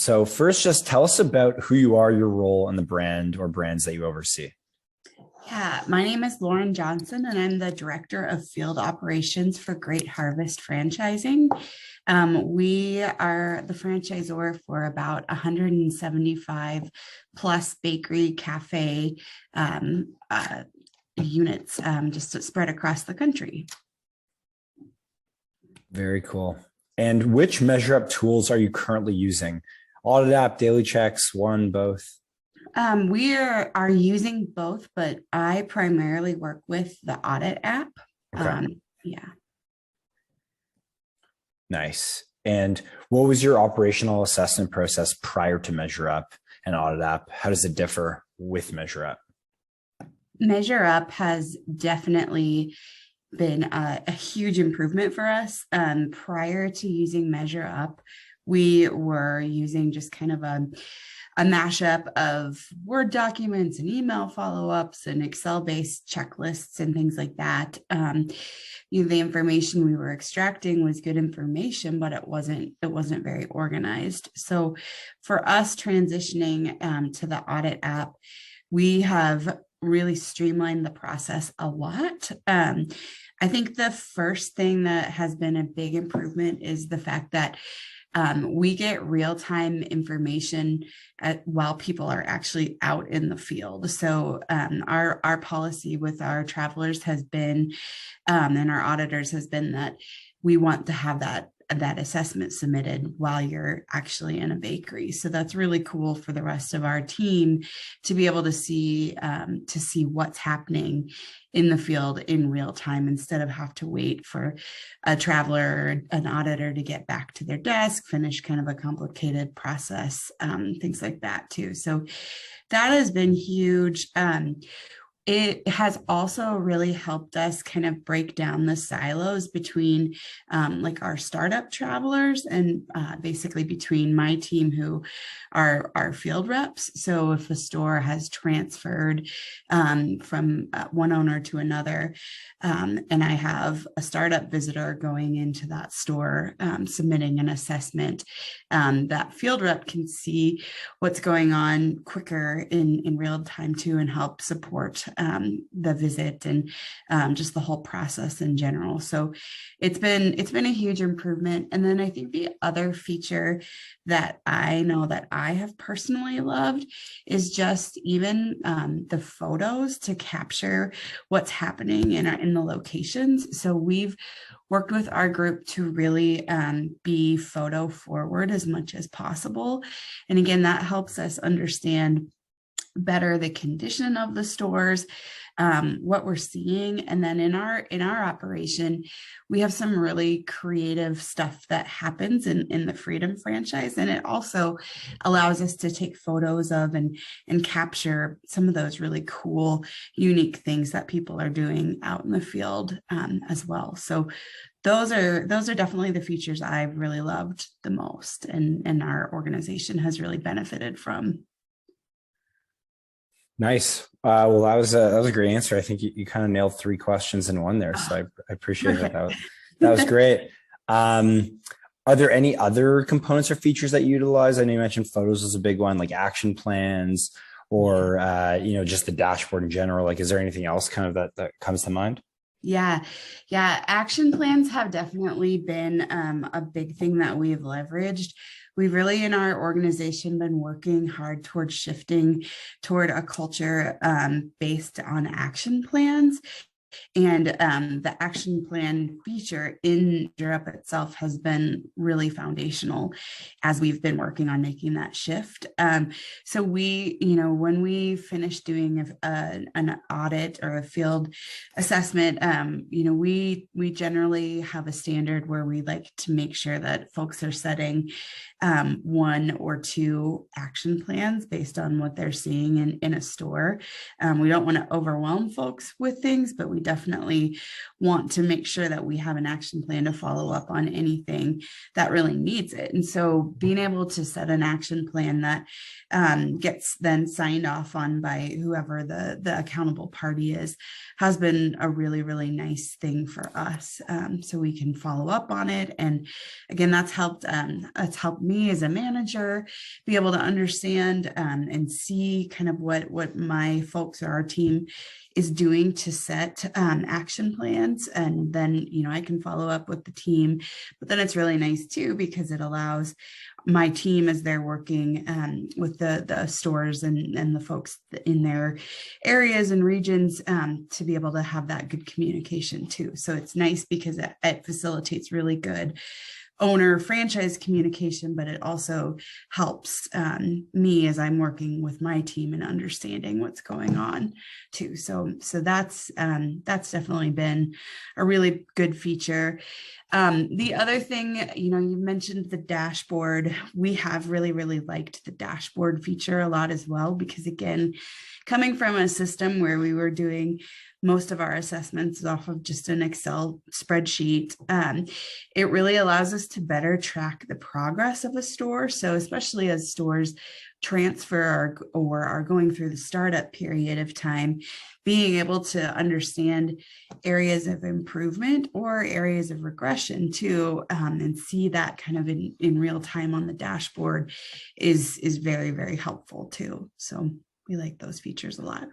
So first, just tell us about who you are, your role, and the brand or brands that you oversee. Yeah, my name is Lauren Johnson, and I'm the Director of Field Operations for Great Harvest Franchising. We are the franchisor for about 175 plus bakery, cafe units just spread across the country. Very cool. And which measure up tools are you currently using? Audit app, daily checks, one, both? We are using both, but I primarily work with the audit app. Okay, Yeah. nice. And what was your operational assessment process prior to Measure Up and Audit App? How does it differ with Measure Up? Measure Up has definitely been a huge improvement for us. Prior to using Measure Up, we were using just kind of a mashup of Word documents and email follow-ups and Excel-based checklists and things like that. The information we were extracting was good information, but it wasn't very organized. So for us transitioning to the audit app, we have really streamlined the process a lot. I think the first thing that has been a big improvement is the fact that we get real-time information while people are actually out in the field. So our policy with our travelers has been, and our auditors has been that we want to have that assessment submitted while you're actually in a bakery. So that's really cool for the rest of our team to be able to see what's happening in the field in real time instead of have to wait for a traveler or an auditor to get back to their desk, finish kind of a complicated process, things like that too. So that has been huge. It has also really helped us kind of break down the silos between like our startup travelers and basically between my team who are our field reps. So if a store has transferred from one owner to another, and I have a startup visitor going into that store submitting an assessment, that field rep can see what's going on quicker in real time too, and help support the visit and just the whole process in general. So it's been a huge improvement. And then I think the other feature that I know that I have personally loved is just even the photos to capture what's happening in the locations. So we've worked with our group to really be photo forward as much as possible. And again, that helps us understand better the condition of the stores, what we're seeing. And then in our operation, we have some really creative stuff that happens in the Freedom franchise. And it also allows us to take photos of and capture some of those really cool, unique things that people are doing out in the field as well. So those are definitely the features I've really loved the most, and our organization has really benefited from. Nice. Well, that was a great answer. I think you kind of nailed three questions in one there. So I appreciate that. That was great. Are there any other components or features that you utilize? I know you mentioned photos was a big one, like action plans or, just the dashboard in general. Like, is there anything else kind of that comes to mind? Yeah. Action plans have definitely been a big thing that we've leveraged. We've really, in our organization, been working hard towards shifting toward a culture based on action plans. And the action plan feature in Europe itself has been really foundational as we've been working on making that shift. So we, when we finish doing an audit or a field assessment, we generally have a standard where we like to make sure that folks are setting one or two action plans based on what they're seeing in a store. We don't want to overwhelm folks with things, but we we definitely want to make sure that we have an action plan to follow up on anything that really needs it. And so being able to set an action plan that gets then signed off on by whoever the accountable party is has been a really, really nice thing for us. So we can follow up on it. And again, that's helped me as a manager be able to understand and see kind of what my folks or our team is doing to set action plans. And then, you know, I can follow up with the team, but then it's really nice too, because it allows my team, as they're working with the stores and the folks in their areas and regions, to be able to have that good communication too. So it's nice because it facilitates really good owner franchise communication, but it also helps me as I'm working with my team and understanding what's going on too. So that's definitely been a really good feature. The other thing, you know, you mentioned the dashboard. We have really, really liked the dashboard feature a lot as well, because again, coming from a system where we were doing most of our assessments off of just an Excel spreadsheet, it really allows us to better track the progress of a store. So especially as stores transfer or are going through the startup period of time, being able to understand areas of improvement or areas of regression too, and see that kind of in real time on the dashboard is very, very helpful too. So we like those features a lot.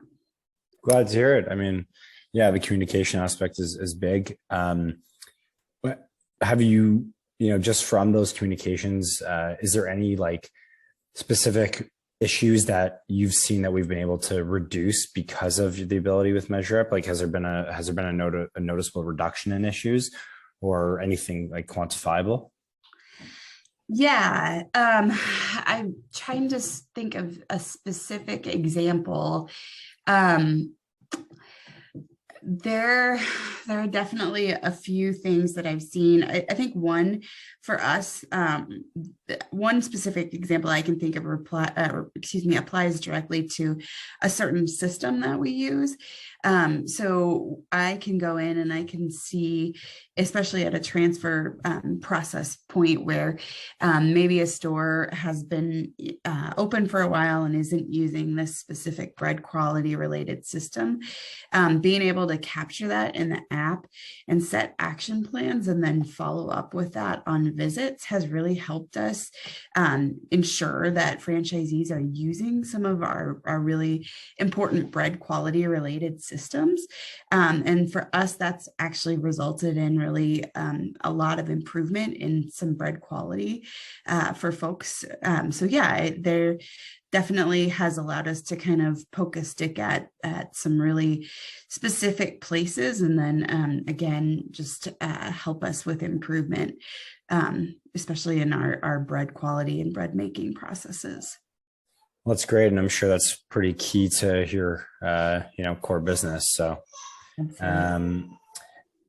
Glad to hear it. I mean, yeah, the communication aspect is big. But have you, you know, just from those communications, is there any like specific issues that you've seen that we've been able to reduce because of the ability with Measure Up? Like, has there been a noticeable reduction in issues or anything like quantifiable? Yeah, I'm trying to think of a specific example. Um, there are definitely a few things that I've seen. I think one for us, one specific example I can think of applies directly to a certain system that we use. So I can go in and I can see, especially at a transfer process point where maybe a store has been open for a while and isn't using this specific bread quality related system. Being able to capture that in the app and set action plans and then follow up with that on visits has really helped us ensure that franchisees are using some of our really important bread quality related systems. And for us, that's actually resulted in really a lot of improvement in some bread quality for folks. So yeah, there definitely has allowed us to kind of poke a stick at some really specific places, and then again, just help us with improvement, especially in our bread quality and bread making processes. Well, that's great, and I'm sure that's pretty key to your core business. So,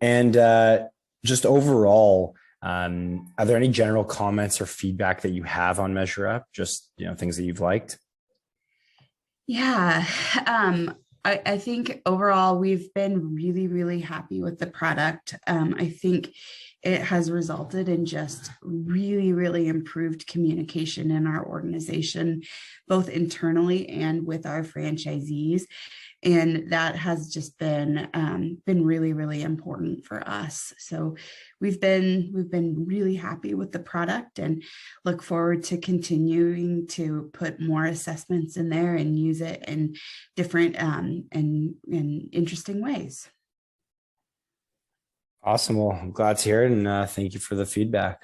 and just overall, are there any general comments or feedback that you have on Measure Up? Just, you know, things that you've liked? Yeah. I think overall we've been really, really happy with the product. I think it has resulted in just really, really improved communication in our organization, both internally and with our franchisees. And that has just been really, really important for us. So we've been really happy with the product and look forward to continuing to put more assessments in there and use it in different and interesting ways. Awesome. Well, I'm glad to hear it, and thank you for the feedback.